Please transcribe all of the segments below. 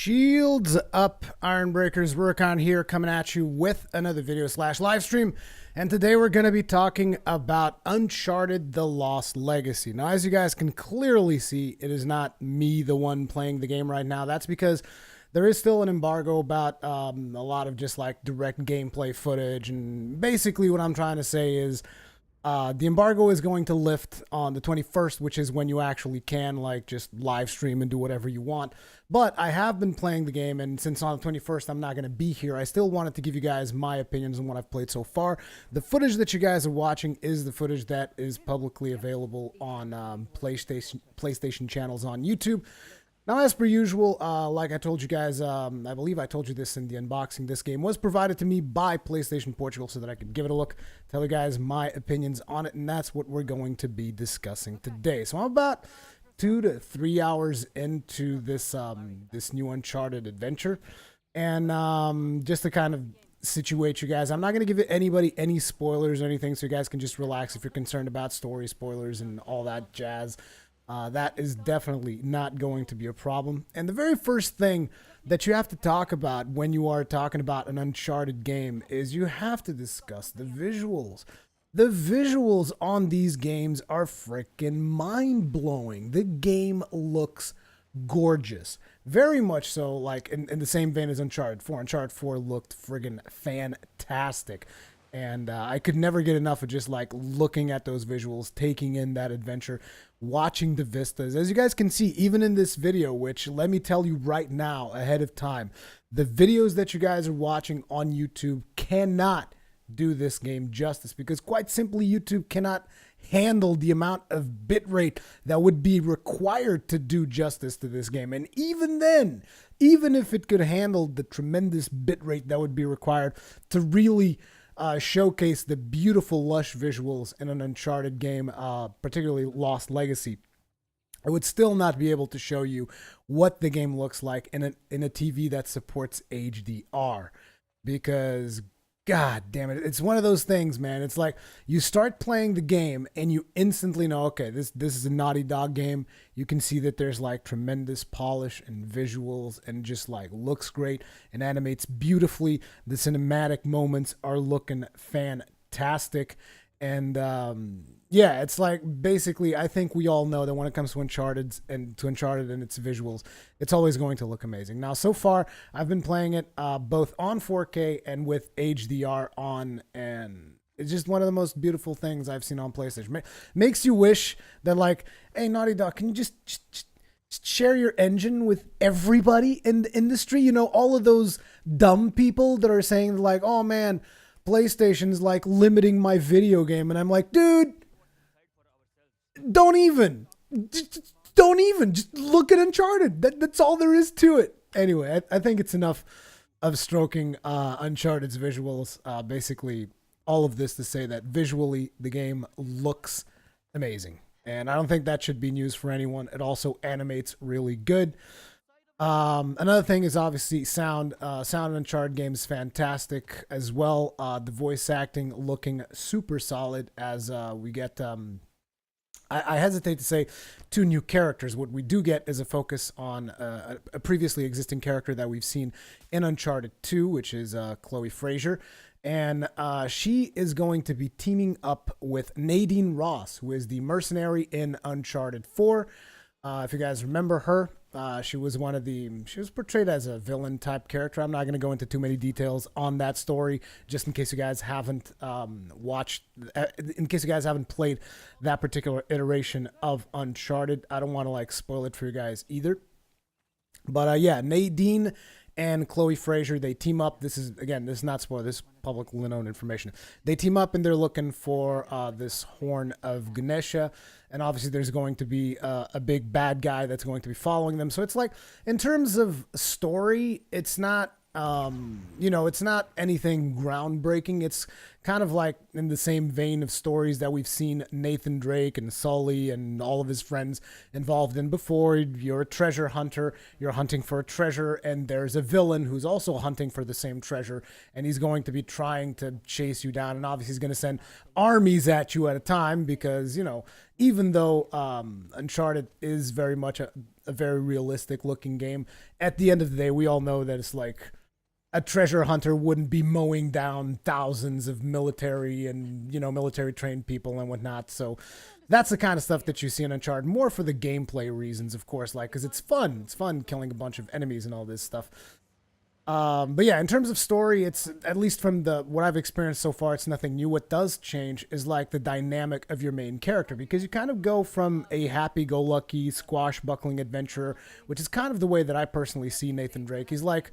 Shields up, Iron Breakers. Rurikhan here, coming at you with another video slash live stream. And today we're going to be talking about Uncharted: The Lost Legacy. Now, as you guys can clearly see, it is not me, the one playing the game right now. That's because there is still an embargo about a lot of just like direct gameplay footage. And basically what I'm trying to say is the embargo is going to lift on the 21st, which is when you actually can like just live stream and do whatever you want. But I have been playing the game, and since on the 21st I'm not going to be here, I still wanted to give you guys my opinions on what I've played so far. The footage that you guys are watching is the footage that is publicly available on PlayStation channels on YouTube. Now, as per usual, like I told you guys, I believe I told you this in the unboxing, this game was provided to me by PlayStation Portugal so that I could give it a look, tell you guys my opinions on it, and that's what we're going to be discussing today. So I'm about 2 to 3 hours into this this new Uncharted adventure, and just to kind of situate you guys, I'm not going to give anybody any spoilers or anything, so you guys can just relax if you're concerned about story spoilers and all that jazz. That is definitely not going to be a problem. And the very first thing that you have to talk about when you are talking about an Uncharted game is you have to discuss the visuals. The visuals on these games are freaking mind-blowing. The game looks gorgeous. Very much so, like in the same vein as Uncharted 4. Uncharted 4 looked friggin' fantastic. And I could never get enough of just like looking at those visuals, taking in that adventure, watching the vistas. As you guys can see, even in this video, which let me tell you right now ahead of time, the videos that you guys are watching on YouTube cannot do this game justice, because quite simply YouTube cannot handle the amount of bitrate that would be required to do justice to this game. And even then, even if it could handle the tremendous bitrate that would be required to really showcase the beautiful, lush visuals in an Uncharted game, particularly Lost Legacy, I would still not be able to show you what the game looks like in a TV that supports HDR, because God damn it, it's one of those things, man. It's like you start playing the game and you instantly know, okay, this is a Naughty Dog game. You can see that there's like tremendous polish and visuals and just like looks great and animates beautifully. The cinematic moments are looking fantastic. And yeah, it's like basically, I think we all know that when it comes to Uncharted and its visuals, it's always going to look amazing. Now, so far, I've been playing it both on 4K and with HDR on, and it's just one of the most beautiful things I've seen on PlayStation. Makes you wish that, like, hey, Naughty Dog, can you just share your engine with everybody in the industry? You know, all of those dumb people that are saying, like, oh, man, PlayStation's like limiting my video game. And I'm like, dude, don't even. Just look at Uncharted. That's all there is to it. Anyway, I think it's enough of stroking Uncharted's visuals. Basically, all of this to say that visually, the game looks amazing. And I don't think that should be news for anyone. It also animates really good. Another thing is obviously sound. Sound in Uncharted games is fantastic as well. The voice acting looking super solid as we get... I hesitate to say 2 new characters. What we do get is a focus on a previously existing character that we've seen in Uncharted 2, which is Chloe Fraser. And she is going to be teaming up with Nadine Ross, who is the mercenary in Uncharted 4. If you guys remember her, she was portrayed as a villain type character. I'm not going to go into too many details on that story, just in case you guys haven't in case you guys haven't played that particular iteration of Uncharted. I don't want to like spoil it for you guys either. But yeah, Nadine and Chloe Fraser, they team up. This is not spoiler. This is publicly known information. They team up and they're looking for this Horn of Ganesha. And obviously there's going to be a big bad guy that's going to be following them. So it's like, in terms of story, it's not, it's not anything groundbreaking. It's kind of like in the same vein of stories that we've seen Nathan Drake and Sully and all of his friends involved in before. You're a treasure hunter, you're hunting for a treasure, and there's a villain who's also hunting for the same treasure, and he's going to be trying to chase you down, and obviously he's going to send armies at you at a time because, even though Uncharted is very much a very realistic looking game, at the end of the day, we all know that it's like a treasure hunter wouldn't be mowing down thousands of military and military trained people and whatnot. So that's the kind of stuff that you see in Uncharted, more for the gameplay reasons, of course, like because it's fun. It's fun killing a bunch of enemies and all this stuff. But yeah, in terms of story, it's at least from the what I've experienced so far, it's nothing new. What does change is like the dynamic of your main character, because you kind of go from a happy-go-lucky, squashbuckling adventurer, which is kind of the way that I personally see Nathan Drake. He's like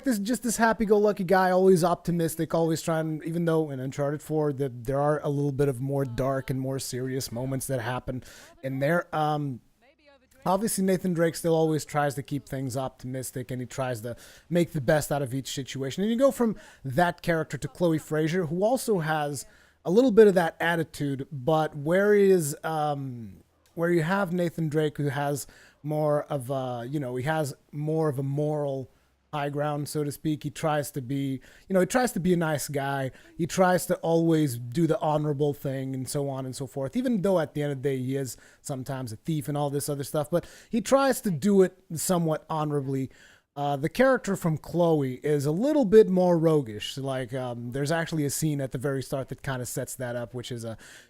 this happy-go-lucky guy, always optimistic, always trying. Even though in Uncharted 4, there are a little bit of more dark and more serious moments that happen in there. Obviously, Nathan Drake still always tries to keep things optimistic, and he tries to make the best out of each situation. And you go from that character to Chloe Fraser, who also has a little bit of that attitude, but where you have Nathan Drake, who has more of a, he has more of a moral high ground, so to speak. He tries to be, he tries to be a nice guy. He tries to always do the honorable thing and so on and so forth, even though at the end of the day he is sometimes a thief and all this other stuff, but he tries to do it somewhat honorably. The character from Chloe is a little bit more roguish. Like, there's actually a scene at the very start that kind of sets that up, which is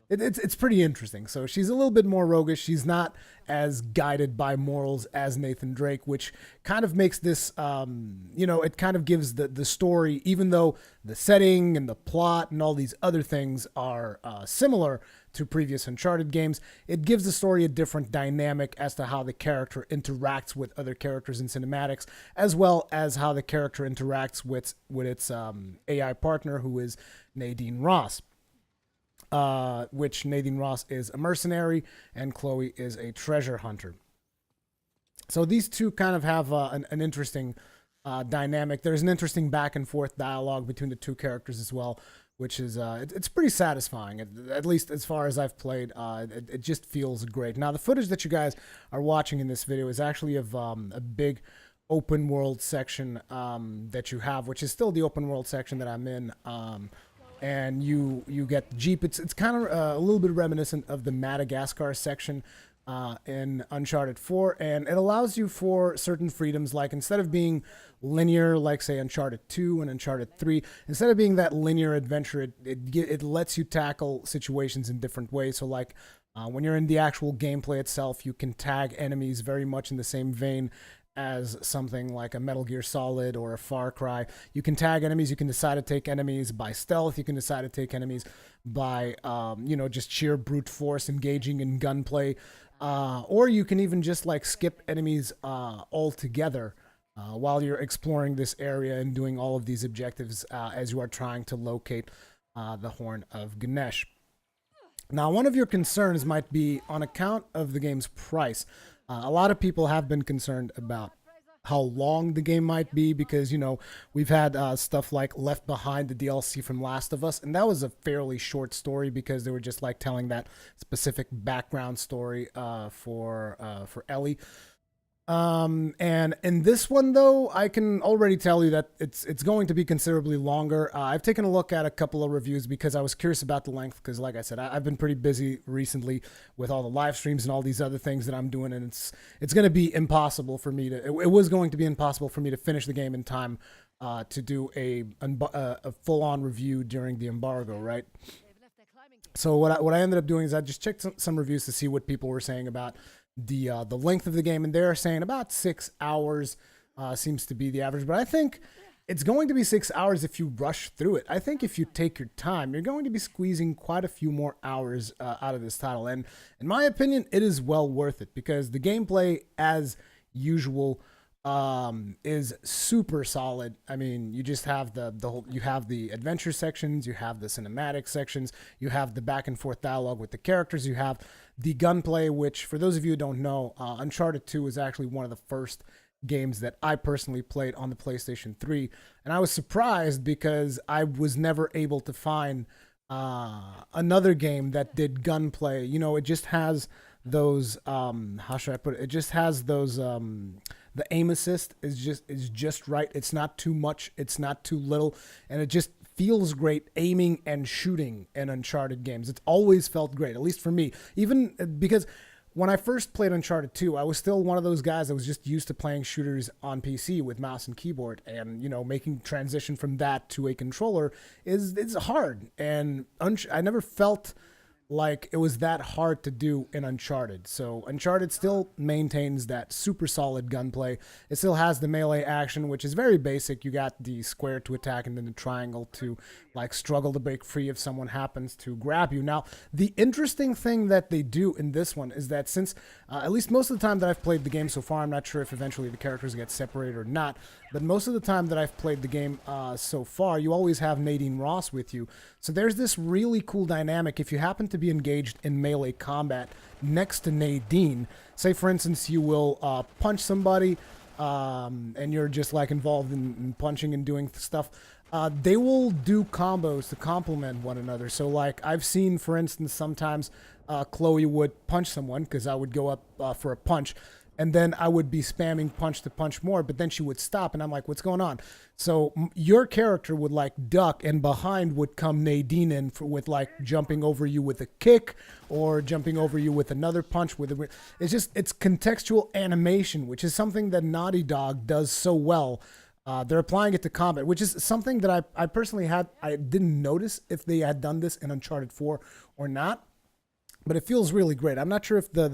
it's pretty interesting. So she's a little bit more roguish. She's not as guided by morals as Nathan Drake, which kind of makes this, it kind of gives the story, even though the setting and the plot and all these other things are similar to previous Uncharted games, it gives the story a different dynamic as to how the character interacts with other characters in cinematics, as well as how the character interacts with its AI partner, who is Nadine Ross. Which Nadine Ross is a mercenary and Chloe is a treasure hunter. So these two kind of have an interesting dynamic. There's an interesting back and forth dialogue between the two characters as well, which is it's pretty satisfying, at least as far as I've played. It just feels great. Now, the footage that you guys are watching in this video is actually of a big open world section that you have, which is still the open world section that I'm in. And you get the Jeep. It's kind of a little bit reminiscent of the Madagascar section in Uncharted 4, and it allows you for certain freedoms, like instead of being linear, like say Uncharted 2 and Uncharted 3, instead of being that linear adventure, it lets you tackle situations in different ways. So like when you're in the actual gameplay itself, you can tag enemies very much in the same vein as something like a Metal Gear Solid or a Far Cry. You can tag enemies. You can decide to take enemies by stealth. You can decide to take enemies by, just sheer brute force, engaging in gunplay. Or you can even just like skip enemies altogether while you're exploring this area and doing all of these objectives as you are trying to locate the Horn of Ganesh. Now, one of your concerns might be on account of the game's price. A lot of people have been concerned about how long the game might be because, we've had stuff like Left Behind, the DLC from Last of Us, and that was a fairly short story because they were just like telling that specific background story for Ellie. And in this one, though, I can already tell you that it's going to be considerably longer. I've taken a look at a couple of reviews because I was curious about the length, because like I said, I've been pretty busy recently with all the live streams and all these other things that I'm doing, and it's going to be impossible for me to, it was going to be impossible for me to finish the game in time to do a full-on review during the embargo, right? So what I ended up doing is I just checked some reviews to see what people were saying about the length of the game, and they're saying about 6 hours seems to be the average. But I think it's going to be 6 hours if you rush through it. I think if you take your time, you're going to be squeezing quite a few more hours out of this title. And in my opinion, it is well worth it because the gameplay, as usual, is super solid. I mean, you just have the whole, you have the adventure sections, you have the cinematic sections, you have the back and forth dialogue with the characters, you have the gunplay, which for those of you who don't know, Uncharted 2 is actually one of the first games that I personally played on the PlayStation 3, and I was surprised because I was never able to find another game that did gunplay. It just has those how should I put it? It just has those the aim assist is just right. It's not too much, it's not too little, and it just feels great aiming and shooting in Uncharted games. It's always felt great, at least for me. Even because when I first played Uncharted 2, I was still one of those guys that was just used to playing shooters on PC with mouse and keyboard, and making transition from that to a controller is hard. And I never felt like it was that hard to do in Uncharted. So Uncharted still maintains that super solid gunplay. It still has the melee action, which is very basic. You got the square to attack and then the triangle to like struggle to break free if someone happens to grab you. Now, the interesting thing that they do in this one is that since at least most of the time that I've played the game so far, I'm not sure if eventually the characters get separated or not, but most of the time that I've played the game so far, you always have Nadine Ross with you. So there's this really cool dynamic. If you happen to be engaged in melee combat next to Nadine, say for instance you will punch somebody and you're just like involved in punching and doing stuff, they will do combos to complement one another. So like I've seen, for instance, sometimes Chloe would punch someone because I would go up for a punch, and then I would be spamming punch to punch more, but then she would stop, and I'm like, what's going on? So your character would like duck, and behind would come Nadine in with like jumping over you with a kick or jumping over you with another punch. It's contextual animation, which is something that Naughty Dog does so well. They're applying it to combat, which is something that I personally I didn't notice if they had done this in Uncharted 4 or not, but it feels really great. I'm not sure if the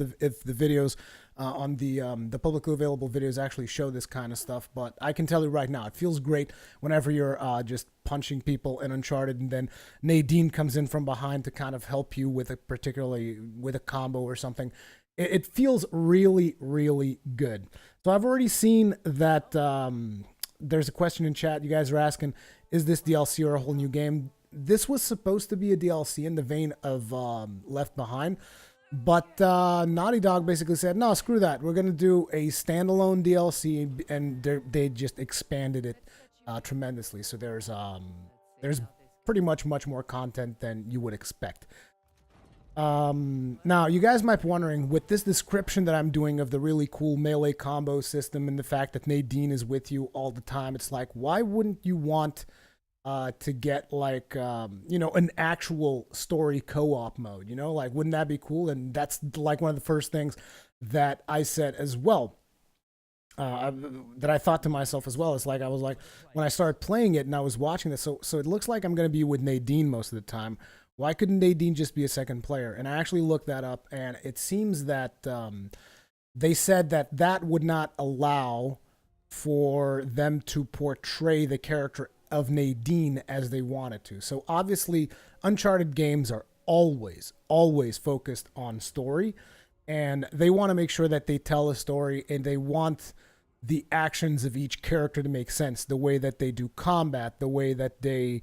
videos on the publicly available videos actually show this kind of stuff, but I can tell you right now, it feels great whenever you're just punching people in Uncharted, and then Nadine comes in from behind to kind of help you with a combo or something. It feels really, really good. So I've already seen that there's a question in chat. You guys are asking, is this DLC or a whole new game? This was supposed to be a DLC in the vein of Left Behind, but Naughty Dog basically said, no, screw that. We're going to do a standalone DLC, and they just expanded it tremendously. So there's pretty much more content than you would expect. Now, you guys might be wondering, with this description that I'm doing of the really cool melee combo system and the fact that Nadine is with you all the time, it's like, why wouldn't you want to get like an actual story co-op mode? Like, wouldn't that be cool? And that's like one of the first things that I said as well, that I thought to myself as well. It's like, I was like, when I started playing it and I was watching this, so it looks like I'm going to be with Nadine most of the time. Why couldn't Nadine just be a second player? And I actually looked that up, and it seems that they said that would not allow for them to portray the character of Nadine as they wanted to. So obviously, Uncharted games are always focused on story, and they want to make sure that they tell a story, and they want the actions of each character to make sense, the way that they do combat, the way that they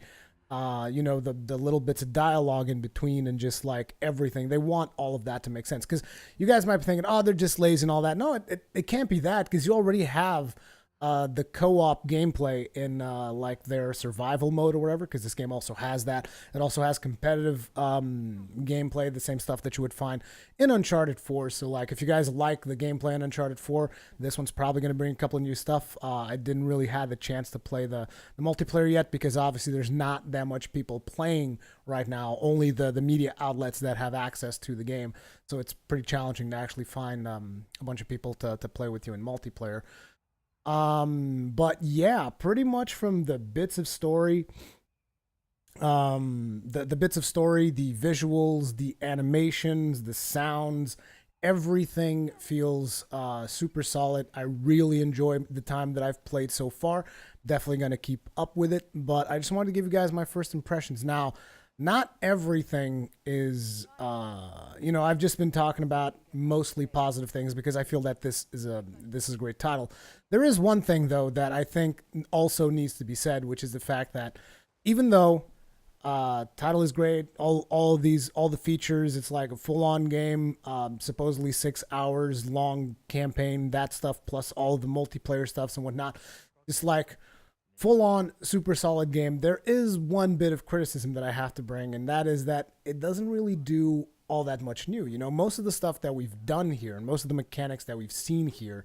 the little bits of dialogue in between, and just like everything. They want all of that to make sense, because you guys might be thinking, oh, they're just lazy and all that. No, it can't be that, because you already have the co-op gameplay in like their survival mode or whatever, because this game also has that. It also has competitive gameplay, the same stuff that you would find in Uncharted 4. So like, if you guys like the gameplay in Uncharted 4, this one's probably going to bring a couple of new stuff. I didn't really have the chance to play the multiplayer yet, because obviously there's not that much people playing right now, only the media outlets that have access to the game. So it's pretty challenging to actually find a bunch of people to play with you in multiplayer. But yeah, pretty much from the bits of story, the bits of story, the visuals, the animations, the sounds, everything feels super solid. I really enjoy the time that I've played so far. Definitely going to keep up with it, but I just wanted to give you guys my first impressions. Now, not everything is, I've just been talking about mostly positive things, because I feel that this is a great title. There is one thing, though, that I think also needs to be said, which is the fact that even though title is great, all the features, it's like a full-on game, supposedly 6 hours long campaign, that stuff, plus all the multiplayer stuffs and whatnot. It's like full-on super solid game. There is one bit of criticism that I have to bring, and that is that it doesn't really do all that much new. Most of the stuff that we've done here, and most of the mechanics that we've seen here,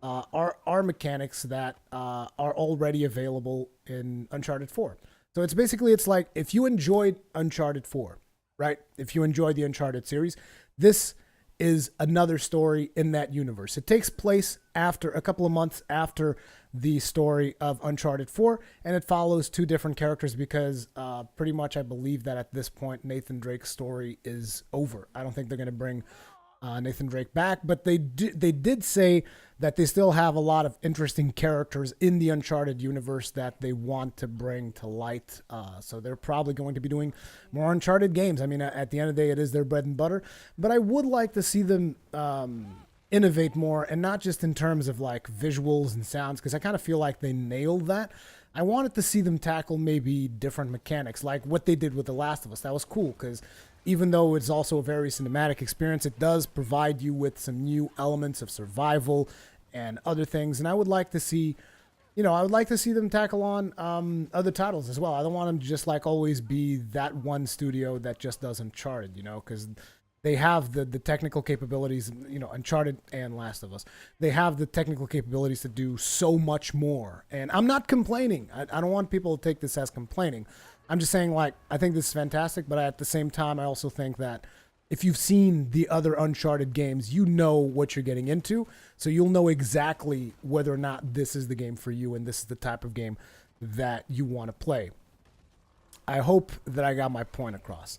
are mechanics that are already available in Uncharted 4. So it's like if you enjoyed Uncharted 4, right? If you enjoyed the Uncharted series, this is another story in that universe. It takes place after a couple of months after the story of Uncharted 4, and it follows two different characters because pretty much I believe that at this point Nathan Drake's story is over. I don't think they're going to bring Nathan Drake back, but they did say that they still have a lot of interesting characters in the Uncharted universe that they want to bring to light. So they're probably going to be doing more Uncharted games. I mean, at the end of the day, it is their bread and butter, but I would like to see them innovate more, and not just in terms of like visuals and sounds, because I kind of feel like they nailed that. I wanted to see them tackle maybe different mechanics, like what they did with The Last of Us. That was cool, because even though it's also a very cinematic experience, it does provide you with some new elements of survival and other things. And I would like to see, I would like to see them tackle on other titles as well. I don't want them to just like always be that one studio that just does Uncharted, because they have the technical capabilities, Uncharted and Last of Us. They have the technical capabilities to do so much more. And I'm not complaining. I don't want people to take this as complaining. I'm just saying, like, I think this is fantastic, but at the same time, I also think that if you've seen the other Uncharted games, you know what you're getting into. So you'll know exactly whether or not this is the game for you and this is the type of game that you want to play. I hope that I got my point across.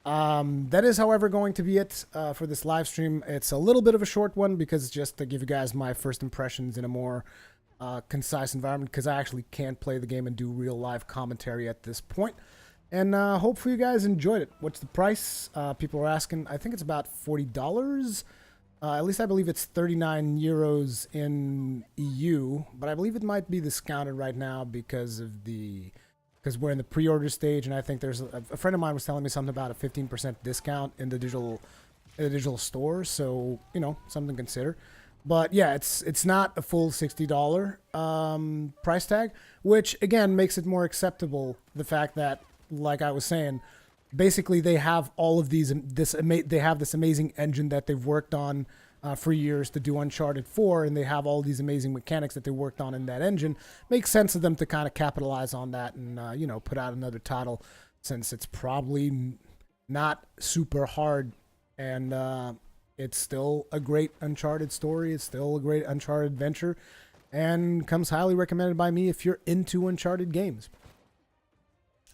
That is, however, going to be it for this live stream. It's a little bit of a short one because it's just to give you guys my first impressions in a more concise environment, because I actually can't play the game and do real live commentary at this point. And hopefully you guys enjoyed it. What's the price? People are asking. I think it's about $40. At least I believe it's 39 euros in EU, but I believe it might be discounted right now because we're in the pre-order stage, and I think there's a friend of mine was telling me something about a 15% discount in the digital store, so something to consider. But yeah, it's not a full $60 price tag, which again makes it more acceptable. The fact that, like I was saying, basically they have all of they have this amazing engine that they've worked on for years to do Uncharted 4, and they have all these amazing mechanics that they worked on in that engine. Makes sense to them to kind of capitalize on that and put out another title, since it's probably not super hard, and it's still a great Uncharted story. It's still a great Uncharted adventure, and comes highly recommended by me if you're into Uncharted games.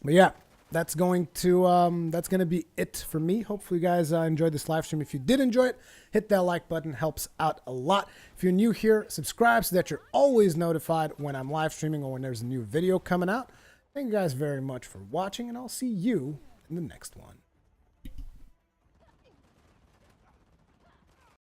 But yeah, that's going to be it for me. Hopefully you guys enjoyed this live stream. If you did enjoy it, hit that like button. Helps out a lot. If you're new here, subscribe so that you're always notified when I'm live streaming or when there's a new video coming out. Thank you guys very much for watching, and I'll see you in the next one.